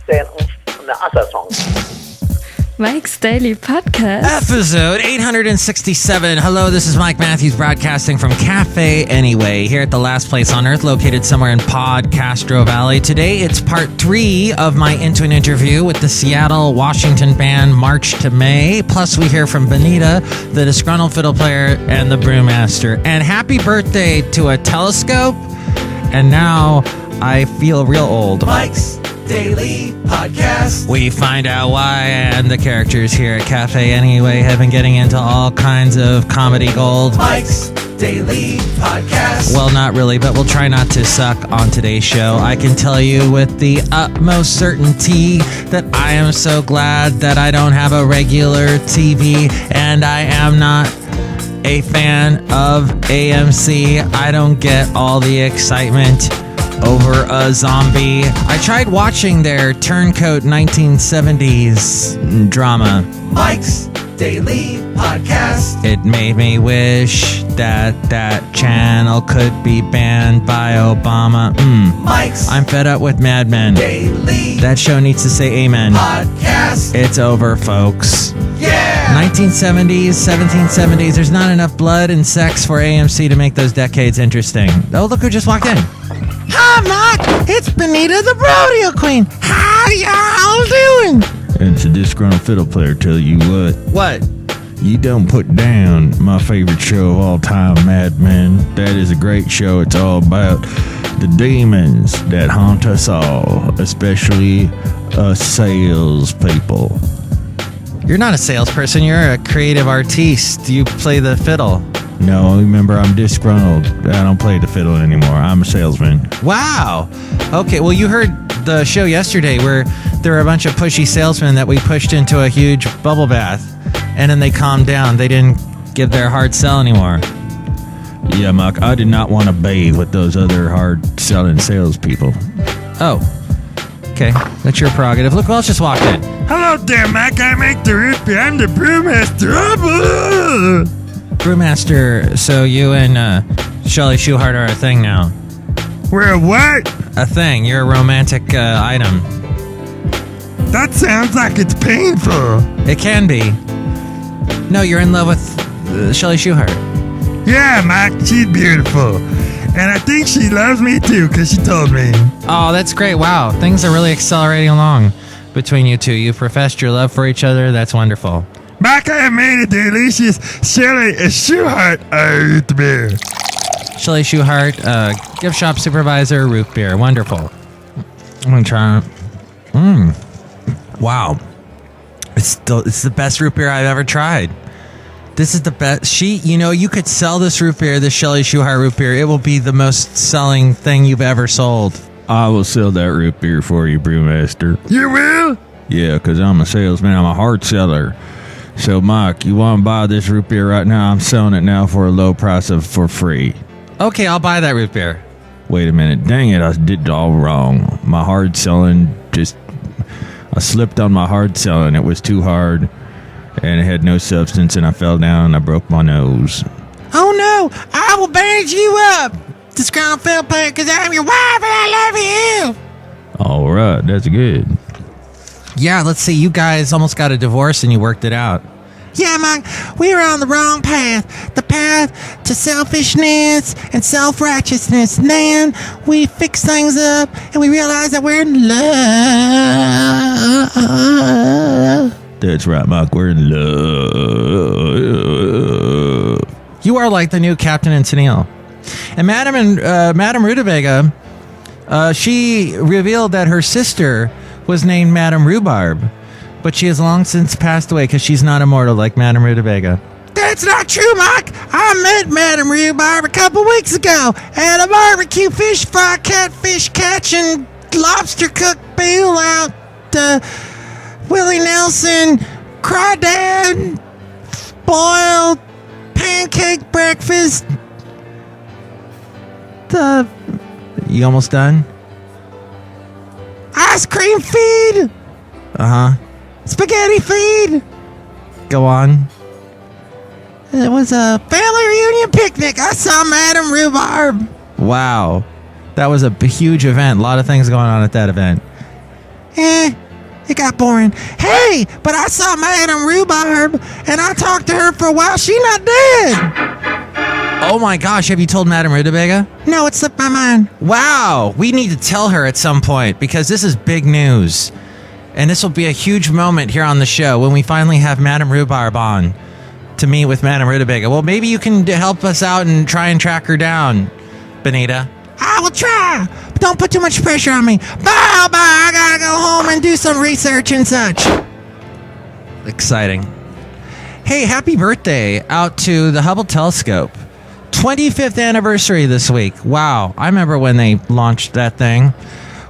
sing an other song. Mike's Daily Podcast. Episode 867. Hello, this is Mike Matthews broadcasting from Cafe Anyway, here at the last place on earth, located somewhere in Podcastro Valley. Today, it's part 3 of my Into an Interview with the Seattle, Washington band March to May. Plus, we hear from Benita, the Disgruntled Fiddle Player, and the Brewmaster. And happy birthday to a telescope. And now, I feel real old. Mike's Daily Podcast. We find out why, and the characters here at Cafe Anyway have been getting into all kinds of comedy gold. Mike's Daily Podcast. Well, not really, but we'll try not to suck on today's show. I can tell you with the utmost certainty that I am so glad that I don't have a regular TV, and I am not a fan of AMC. I don't get all the excitement over a zombie. I tried watching their turncoat 1970s drama. Mike's Daily Podcast. It made me wish that that channel could be banned by Obama. Mike's I'm fed up with Mad Men. Daily That show needs to say amen. Podcast. It's over, folks. Yeah! 1970s, 1770s. There's not enough blood and sex for AMC to make those decades interesting. Oh, look who just walked in. Hi, Mike. It's Benita, the rodeo queen. How y'all doing? It's a disgruntled fiddle player, tell you what. What? You don't put down my favorite show of all time, Mad Men. That is a great show. It's all about the demons that haunt us all, especially us salespeople. You're not a salesperson. You're a creative artiste. You play the fiddle. No, remember, I'm disgruntled. I don't play the fiddle anymore. I'm a salesman. Wow. Okay, well, you heard the show yesterday where there were a bunch of pushy salesmen that we pushed into a huge bubble bath, and then they calmed down. They didn't give their hard sell anymore. Yeah, Mike, I did not want to bathe with those other hard-selling salespeople. Oh. Okay, that's your prerogative. Look who else just walked in. Hello there, Mike. I make the root beer. I'm the brewmaster. Brewmaster, so you and Shelley Shuhart are a thing now. We're a what? A thing. You're a romantic item. That sounds like it's painful. It can be. No, you're in love with Shelley Shuhart. Yeah, Mike, she's beautiful. And I think she loves me too, because she told me. Oh, that's great. Wow. Things are really accelerating along between you two. You've professed your love for each other. That's wonderful. Mike, I have made a delicious Shelley Shuhart root beer. Shelley Shuhart, gift shop supervisor, root beer. Wonderful. I'm going to try it. Wow. It's the best root beer I've ever tried. This is the best. You could sell this root beer, this Shelley Shuhart root beer. It will be the most selling thing you've ever sold. I will sell that root beer for you, Brewmaster. You will? Yeah, because I'm a salesman. I'm a hard seller. So, Mike, you want to buy this root beer right now? I'm selling it now for a low price for free. Okay, I'll buy that root beer. Wait a minute. Dang it, I did it all wrong. My hard selling I slipped on my hard selling. It was too hard, and it had no substance, and I fell down, and I broke my nose. Oh, no. I will bandage you up, Disgruntled Fiddle Player, because I'm your wife, and I love you. All right, that's good. Yeah, let's see. You guys almost got a divorce and you worked it out. Yeah, Mike, we were on the wrong path. The path to selfishness and self-righteousness. And then we fixed things up and we realized that we're in love. That's right, Mike. We're in love. You are like the new Captain and Tennille. And Madame Rootabega, she revealed that her sister was named Madame Rhubarb, but she has long since passed away because she's not immortal like Madame Rootabega. That's not true, Mike. I met Madame Rhubarb a couple weeks ago at a barbecue fish fry, catfish catching, lobster cook meal out, Willie Nelson, crawdad, boiled pancake breakfast. You almost done? Ice cream feed. Spaghetti feed. Go on. It was a family reunion picnic. I saw Madame Rhubarb. Wow. That was a huge event. A lot of things going on at that event. It got boring. Hey, but I saw Madame Rhubarb, and I talked to her for a while. She not dead. Oh my gosh, have you told Madame Rootabega? No, it slipped my mind. Wow, we need to tell her at some point, because this is big news. And this will be a huge moment here on the show when we finally have Madame Rhubarb on to meet with Madame Rootabega. Well, maybe you can help us out and try and track her down, Benita. I will try, but don't put too much pressure on me. Bye. I gotta go home and do some research and such. Exciting. Hey, happy birthday out to the Hubble telescope. 25th anniversary this week. Wow, I remember when they launched that thing.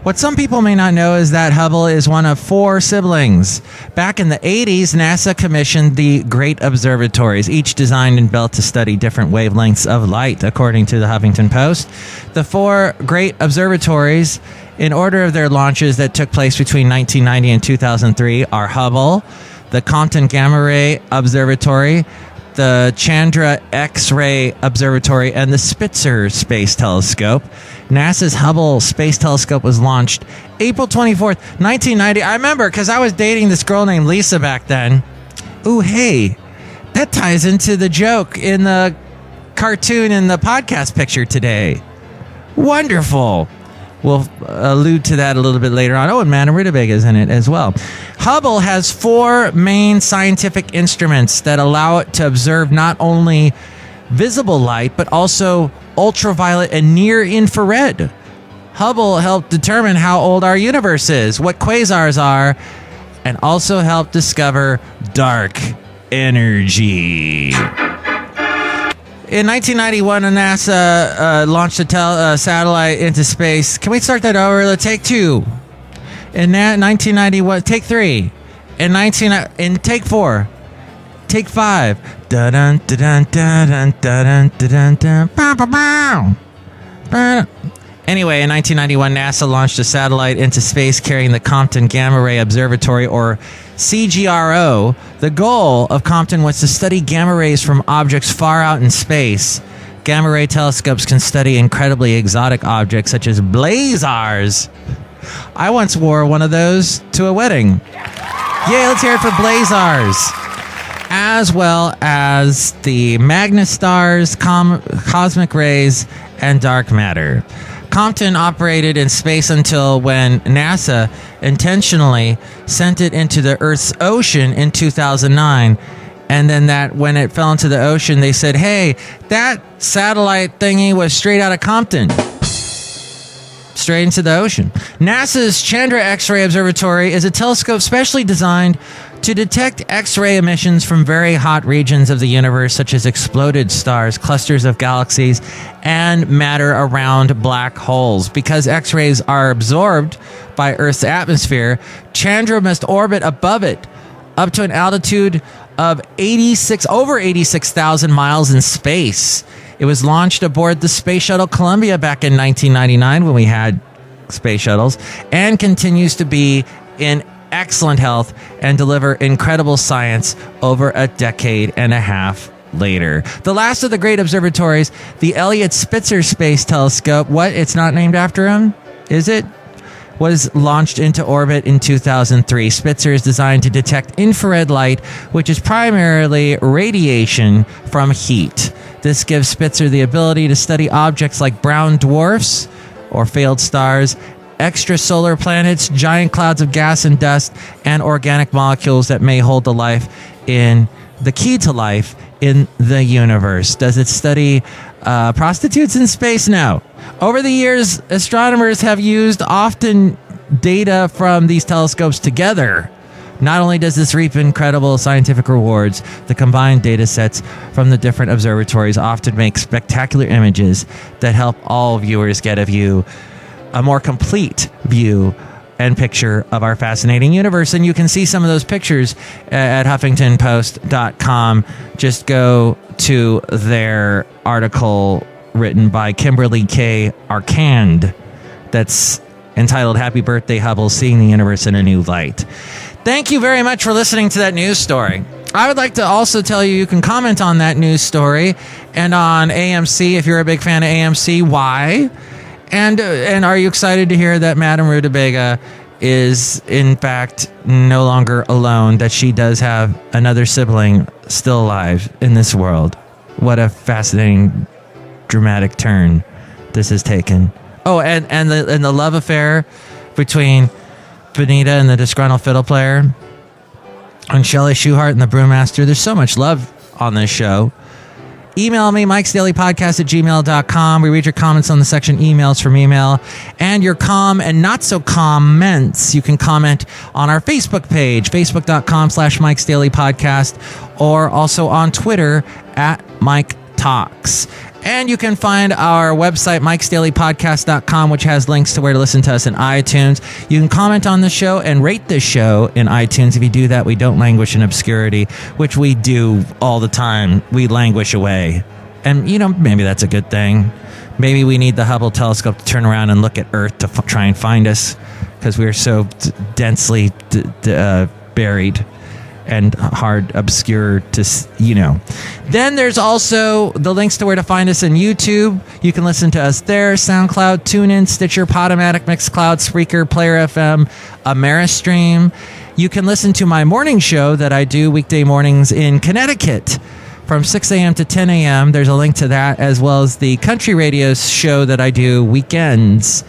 What some people may not know is that Hubble is one of 4 siblings. Back in the 80s, NASA commissioned the Great Observatories, each designed and built to study different wavelengths of light, according to the Huffington Post. The 4 Great Observatories, in order of their launches that took place between 1990 and 2003, are Hubble, the Compton Gamma Ray Observatory, the Chandra X-ray Observatory, and the Spitzer Space Telescope. NASA's Hubble Space Telescope was launched April 24th, 1990. I remember because I was dating this girl named Lisa back then. Ooh, hey, that ties into the joke in the cartoon in the podcast picture today. Wonderful. We'll allude to that a little bit later on. Oh, and Madame Rootabega is in it as well. Hubble has 4 main scientific instruments that allow it to observe not only visible light, but also ultraviolet and near-infrared. Hubble helped determine how old our universe is, what quasars are, and also helped discover dark energy. In 1991, NASA launched a satellite into space. Can we start that over? Take 2. In 1991, take 3. In take 4. Take 5. Dun dun dun dun dun dun dun dun. Anyway, in 1991, NASA launched a satellite into space carrying the Compton Gamma Ray Observatory, or CGRO. The goal of Compton was to study gamma rays from objects far out in space. Gamma ray telescopes can study incredibly exotic objects such as blazars. I once wore one of those to a wedding. Yay, let's hear it for blazars. As well as the magnastars, cosmic rays, and dark matter. Compton operated in space until when NASA intentionally sent it into the Earth's ocean in 2009. And then when it fell into the ocean, they said, hey, that satellite thingy was straight out of Compton. Straight into the ocean. NASA's Chandra X-ray Observatory is a telescope specially designed to detect X-ray emissions from very hot regions of the universe, such as exploded stars, clusters of galaxies, and matter around black holes. Because X-rays are absorbed by Earth's atmosphere, Chandra must orbit above it, up to an altitude of over 86,000 miles in space. It was launched aboard the Space Shuttle Columbia back in 1999 when we had space shuttles, and continues to be in excellent health and deliver incredible science over a decade and a half later. The last of the great observatories, the Elliott Spitzer Space Telescope, it's not named after him, is it? Was launched into orbit in 2003. Spitzer is designed to detect infrared light, which is primarily radiation from heat. This gives Spitzer the ability to study objects like brown dwarfs or failed stars, extrasolar planets, giant clouds of gas and dust, and organic molecules that may hold the key to life in the universe. Does it study prostitutes in space? No. Over the years, astronomers have used often data from these telescopes together. Not only does this reap incredible scientific rewards, the combined data sets from the different observatories often make spectacular images that help all viewers get a more complete view and picture of our fascinating universe. And you can see some of those pictures at HuffingtonPost.com. Just go to their article written by Kimberly K. Arcand that's entitled Happy Birthday Hubble, Seeing the Universe in a New Light. Thank you very much for listening to that news story. I would like to also tell you can comment on that news story and on AMC if you're a big fan of AMC. Why? And are you excited to hear that Madame Rootabega is in fact no longer alone, that she does have another sibling still alive in this world. What a fascinating, dramatic turn this has taken. Oh, and the love affair between Benita and the Disgruntled Fiddle Player, and Shelley Shuhart and the Brewmaster. There's so much love on this show. Email me, mikesdailypodcast@gmail.com. We read your comments on the section emails from email, and your and not so comments. You can comment on our Facebook page, facebook.com/mikesdailypodcast, or also on Twitter @MikeTalks. And you can find our website, mikesdailypodcast.com, which has links to where to listen to us in iTunes. You can comment on the show and rate this show in iTunes. If you do that, we don't languish in obscurity, which we do all the time. We languish away. And, maybe that's a good thing. Maybe we need the Hubble telescope to turn around and look at Earth to try and find us, because we're so densely buried and hard, obscure to, Then there's also the links to where to find us in YouTube. You can listen to us there, SoundCloud, TuneIn, Stitcher, Podomatic, Mixcloud, Spreaker, Player FM, Ameristream. You can listen to my morning show that I do weekday mornings in Connecticut from 6 a.m. to 10 a.m. There's a link to that, as well as the country radio show that I do weekends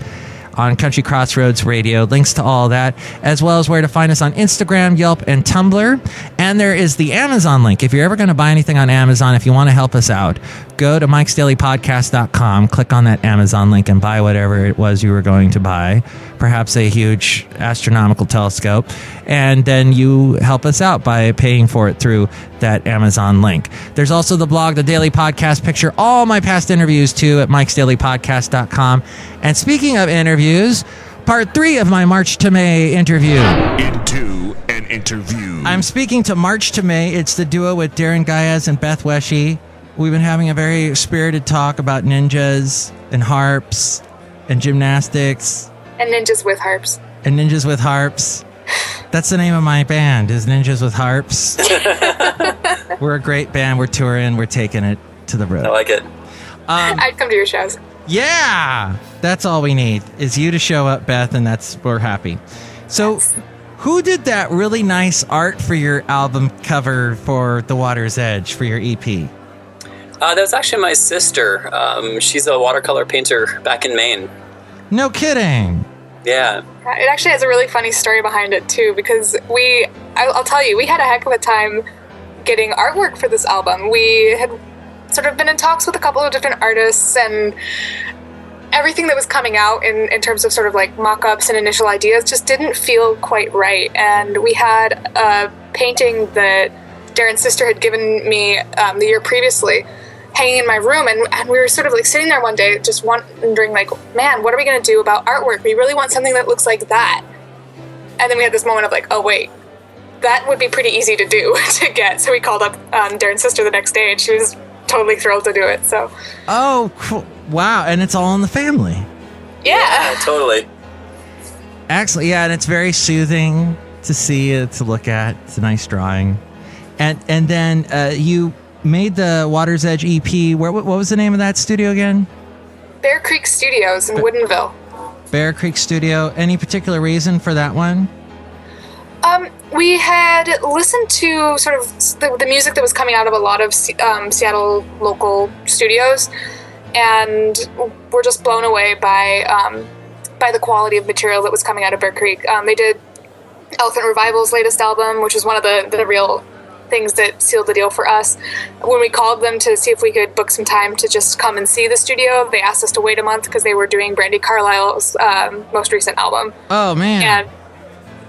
on Country Crossroads Radio. Links to all that, as well as where to find us on Instagram, Yelp, and Tumblr. And there is the Amazon link. If you're ever going to buy anything on Amazon, if you want to help us out, go to mikesdailypodcast.com, click on that Amazon link, and buy whatever it was you were going to buy. Perhaps a huge astronomical telescope. And then you help us out by paying for it through that Amazon link. There's also the blog, The Daily Podcast Picture, all my past interviews too at mikesdailypodcast.com. And speaking of interviews, part 3 of my March to May interview. Into an interview. I'm speaking to March to May. It's the duo with DARREN, GUYAZ, and BETH. We've been having a very spirited talk about ninjas and harps and gymnastics. And ninjas with harps. And ninjas with harps. That's the name of my band, is Ninjas with Harps. We're a great band. We're touring. We're taking it to the road. I like it. I'd come to your shows. Yeah! That's all we need, is you to show up, Beth, and we're happy. So, who did that really nice art for your album cover for The Water's Edge, for your EP? That was actually my sister. She's a watercolor painter back in Maine. No kidding. Yeah. It actually has a really funny story behind it, too, because I'll tell you, we had a heck of a time getting artwork for this album. We had sort of been in talks with a couple of different artists, and everything that was coming out in terms of sort of like mock-ups and initial ideas just didn't feel quite right. And we had a painting that DARREN's sister had given me the year previously hanging in my room, and we were sort of like sitting there one day just wondering, like, man, what are we going to do about artwork? We really want something that looks like that. And then we had this moment of like, oh wait, that would be pretty easy to do to get. So we called up DARREN's sister the next day, and she was totally thrilled to do it. So cool. Wow. And it's all in the family. Yeah, totally. Excellent. Yeah, and it's very soothing to see, to look at. It's a nice drawing. And then you made the Water's Edge EP. What was the name of that studio again? Bear Creek Studios in Woodinville. Bear Creek Studio. Any particular reason for that one? We had listened to sort of the music that was coming out of a lot of Seattle local studios, and we're just blown away by the quality of material that was coming out of Bear Creek. They did Elephant Revival's latest album, which was one of the real things that sealed the deal for us. When we called them to see if we could book some time to just come and see the studio, they asked us to wait a month because they were doing Brandi Carlile's most recent album. Oh man! And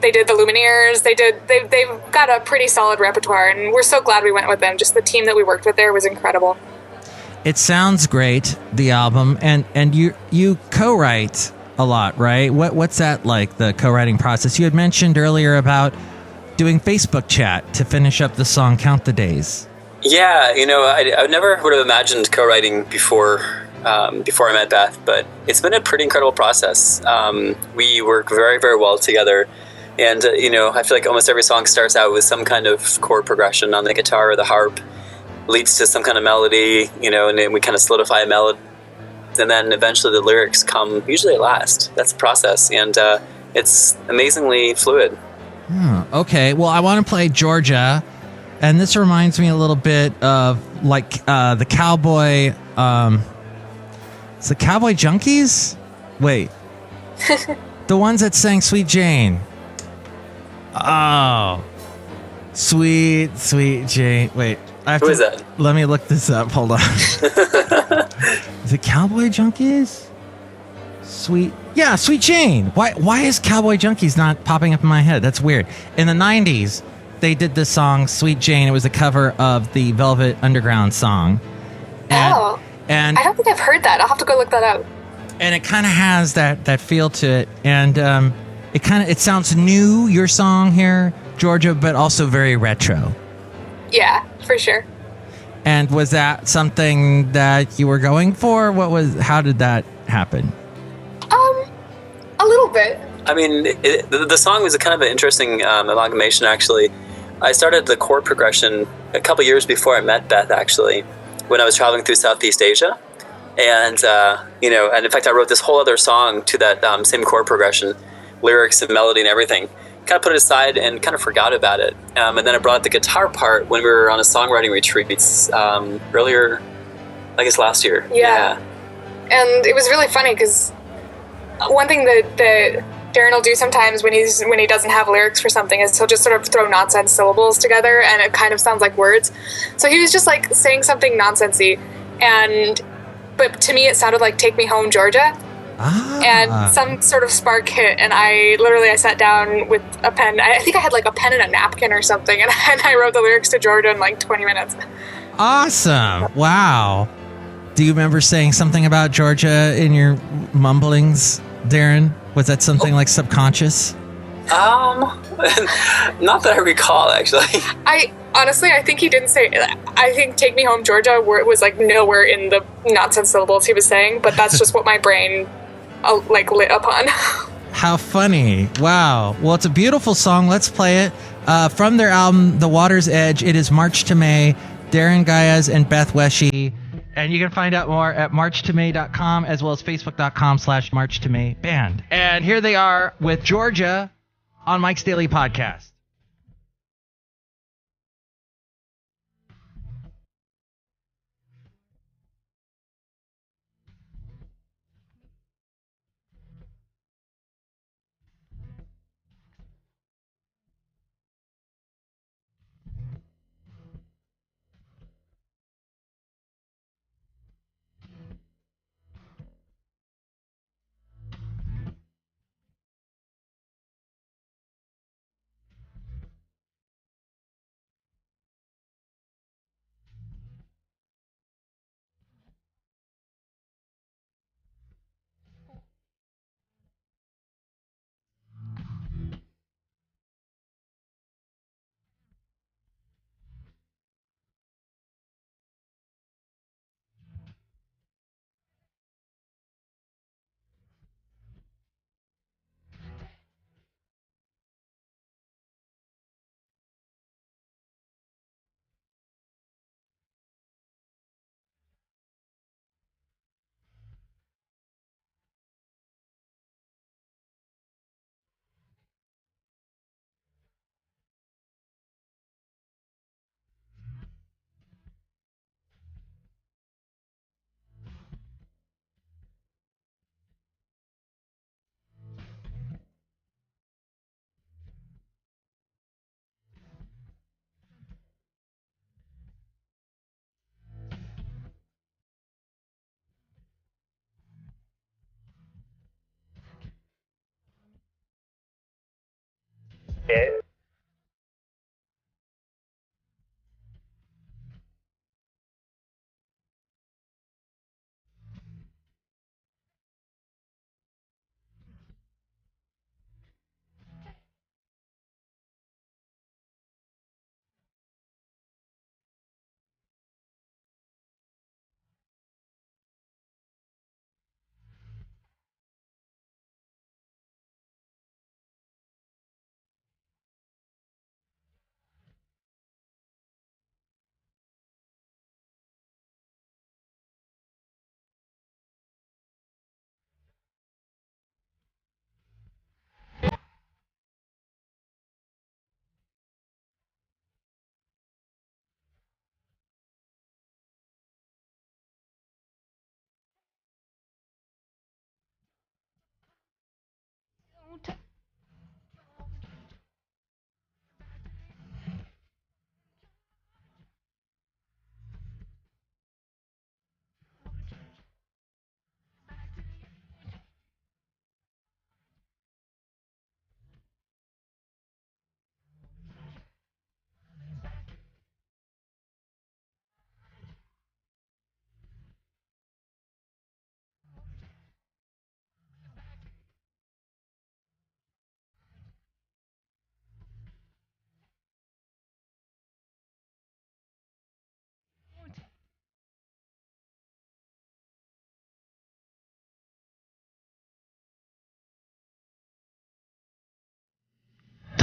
they did the Lumineers. They've got a pretty solid repertoire, and we're so glad we went with them. Just the team that we worked with there was incredible. It sounds great, the album, and you co-write a lot, right? What's that like, the co-writing process? You had mentioned earlier about doing Facebook chat to finish up the song Count the Days. Yeah, I never would have imagined co-writing before I met Beth, but it's been a pretty incredible process. We work very, very well together. And, I feel like almost every song starts out with some kind of chord progression on the guitar or the harp, leads to some kind of melody, and then we kind of solidify a melody. And then eventually the lyrics come usually at last. That's the process. And it's amazingly fluid. Okay, well, I want to play Georgia, and this reminds me a little bit of like the Cowboy. It's the Cowboy Junkies. Wait, the ones that sang "Sweet Jane." Oh, sweet Jane. Wait, Who is that? Let me look this up. Hold on. Is it Cowboy Junkies? Sweet Jane. Why is Cowboy Junkies not popping up in my head? That's weird. In the 90s, they did this song, Sweet Jane. It was a cover of the Velvet Underground song. And I don't think I've heard that. I'll have to go look that up. And it kind of has that feel to it. And it sounds new, your song here, Georgia, but also very retro. Yeah, for sure. And was that something that you were going for? How did that happen? A little bit. I mean, the song was a kind of an interesting amalgamation, actually. I started the chord progression a couple years before I met Beth, actually, when I was traveling through Southeast Asia. And, and in fact, I wrote this whole other song to that same chord progression, lyrics and melody and everything. Kind of put it aside and kind of forgot about it. And then I brought the guitar part when we were on a songwriting retreat earlier, I guess last year. Yeah. And it was really funny because one thing that Darren will do sometimes when he doesn't have lyrics for something is he'll just sort of throw nonsense syllables together and it kind of sounds like words. So he was just like saying something nonsensy, but to me it sounded like "Take Me Home, Georgia." And some sort of spark hit, and I sat down with a pen. I think I had like a pen and a napkin or something, and I wrote the lyrics to Georgia in like 20 minutes. Awesome. Wow. Do you remember saying something about Georgia in your mumblings, Darren? Was that something like subconscious? Not that I recall, actually. I think he didn't say. I think "Take Me Home, Georgia" was like nowhere in the nonsense syllables he was saying, but that's just what my brain lit upon. How funny. Wow. Well, it's a beautiful song. Let's play it. From their album, The Water's Edge, it is March to May, Darren GUYAZ and Beth WESCHE. And you can find out more at marchtomay.com as well as facebook.com/marchtomayband. And here they are with Georgia on Mike's Daily Podcast.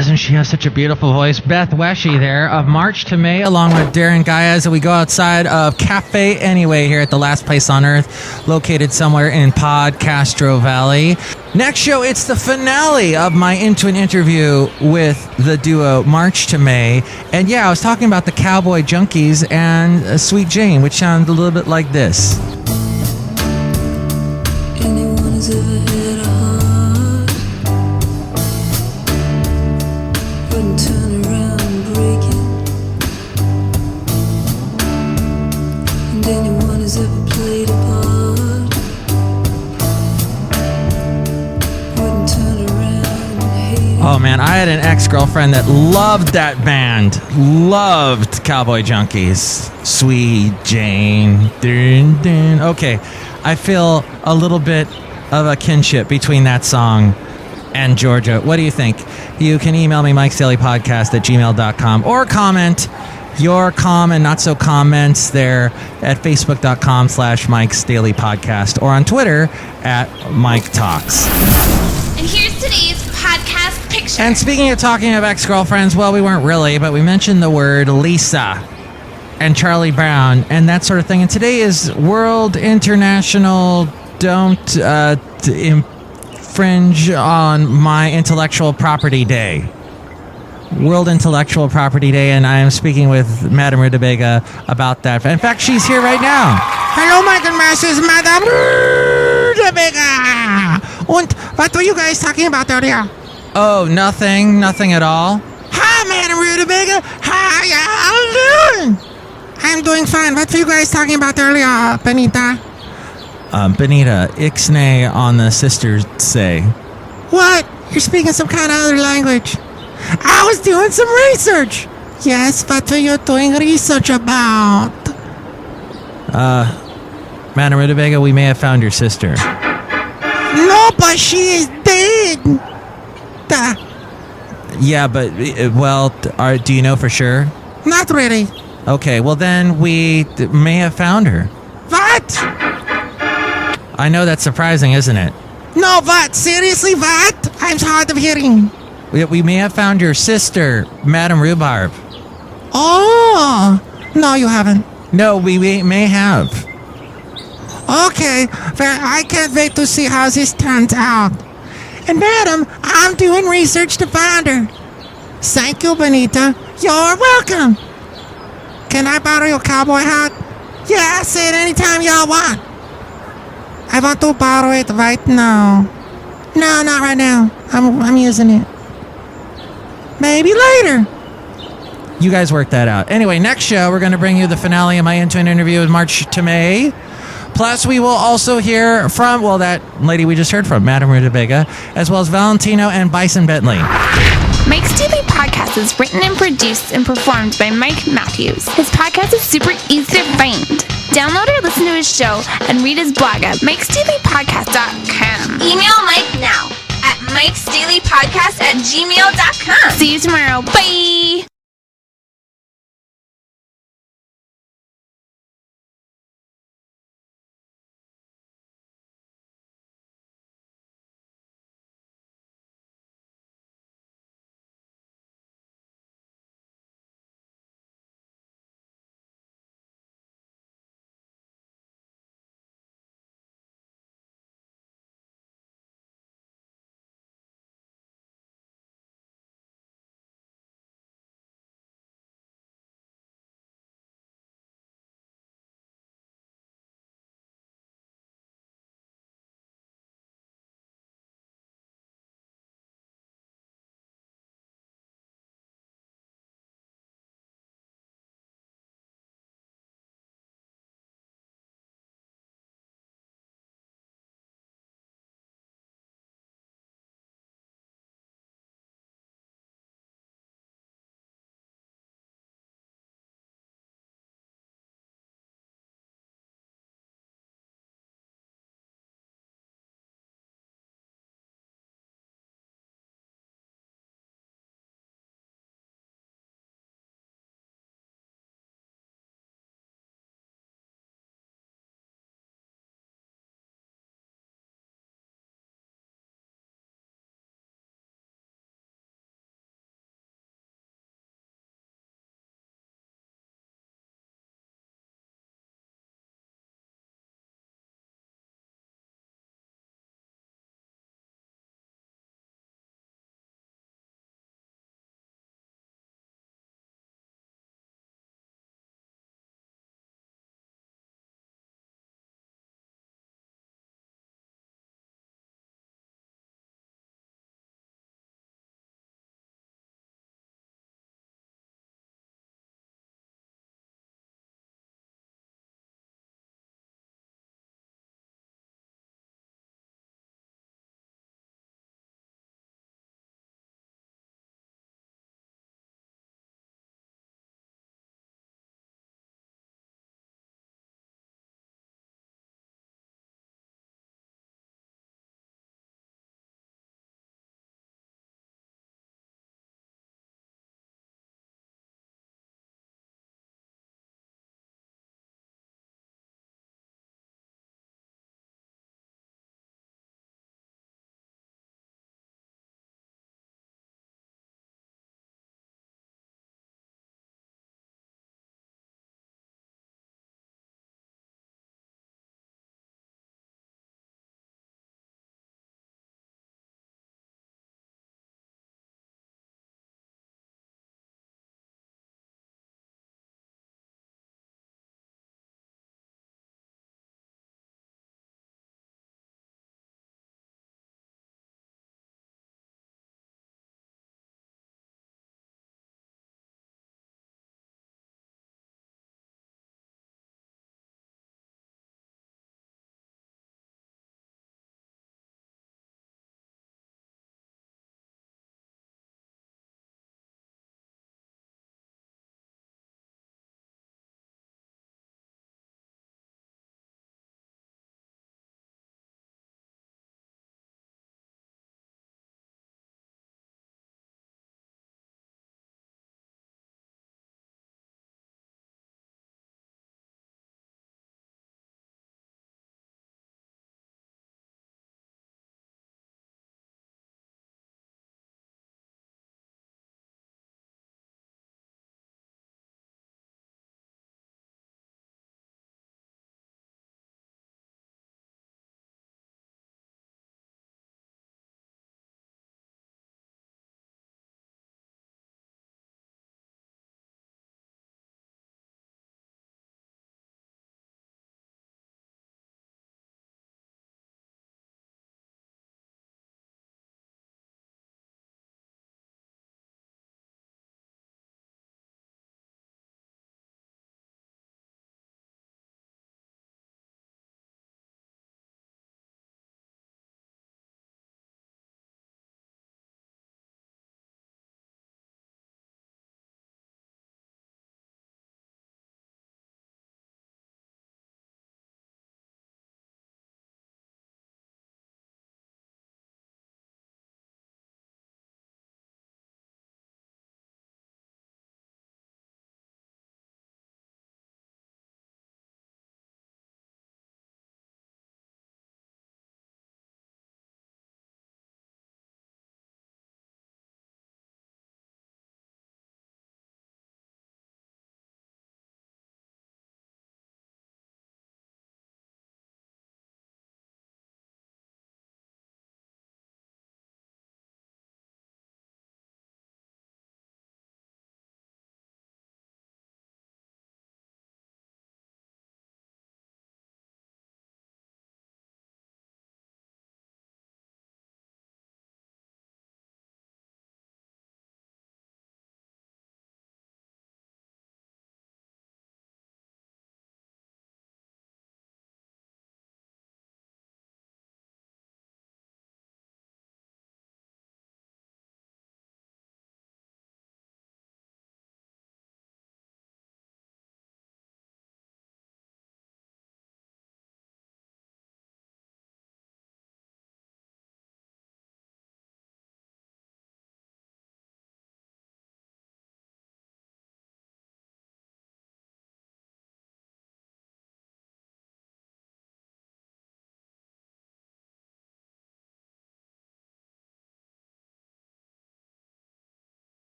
doesn't she have such a beautiful voice? Beth WESCHE there of March to May, along with DARREN GUYAZ. We go outside of Cafe Anyway here at the last place on earth, located somewhere in Podcastro Valley. Next show, it's the finale of my Into an Interview with the duo March to May. And yeah, I was talking about the Cowboy Junkies and Sweet Jane, which sounds a little bit like this. Anyone has ever had a heart, wouldn't turn around and break it. And anyone has ever played a part, wouldn't turn around and hate it. Oh man, I had an ex-girlfriend that loved that band. Loved Cowboy Junkies. Sweet Jane. Dun, dun. Okay, I feel a little bit of a kinship between that song and Georgia. What do you think? You can email me, mikesdailypodcast@gmail.com, or comment your calm and not so comments there at facebook.com/mikesdailypodcast, or on Twitter @MikeTalks. And here's today's podcast picture. And speaking of talking of ex-girlfriends, well, we weren't really, but we mentioned the word Lisa and Charlie Brown and that sort of thing. And today is World International Don't Infringe on My Intellectual Property Day. World Intellectual Property Day, and I am speaking with Madame Rootabega about that. In fact, she's here right now. Hello, Michael Masters, Madame Rootabega. Und what were you guys talking about earlier? Oh, nothing at all. Hi, Madame Rootabega. How y'all doing? I'm doing fine. What were you guys talking about earlier, Benita? Benita, ixnay on the sisters say. What? You're speaking some kind of other language. I was doing some research. Yes, what were you doing research about? Madame Rootabega, we may have found your sister. No, but she is dead. Yeah, but, well, do you know for sure? Not really. Okay, well then we may have found her. What? I know that's surprising, isn't it? No, what? Seriously, what? I'm hard of hearing. We may have found your sister, Madame Rhubarb. Oh, no, you haven't. No, we may have. Okay, well, I can't wait to see how this turns out. And madam, I'm doing research to find her. Thank you, Benita. You're welcome. Can I borrow your cowboy hat? Yeah, say it anytime y'all want. I want to borrow it right now. No, not right now. I'm using it. Maybe later. You guys work that out. Anyway, next show, we're going to bring you the finale of my Into an Interview with March to May. Plus, we will also hear from, well, that lady we just heard from, Madame Rootabega, as well as Valentino and Bison Bentley. Mike's Daily Podcast is written and produced and performed by Mike Matthews. His podcast is super easy to find. Download or listen to his show and read his blog at mikesdailypodcast.com. Email Mike now at mikesdailypodcast@gmail.com. See you tomorrow. Bye!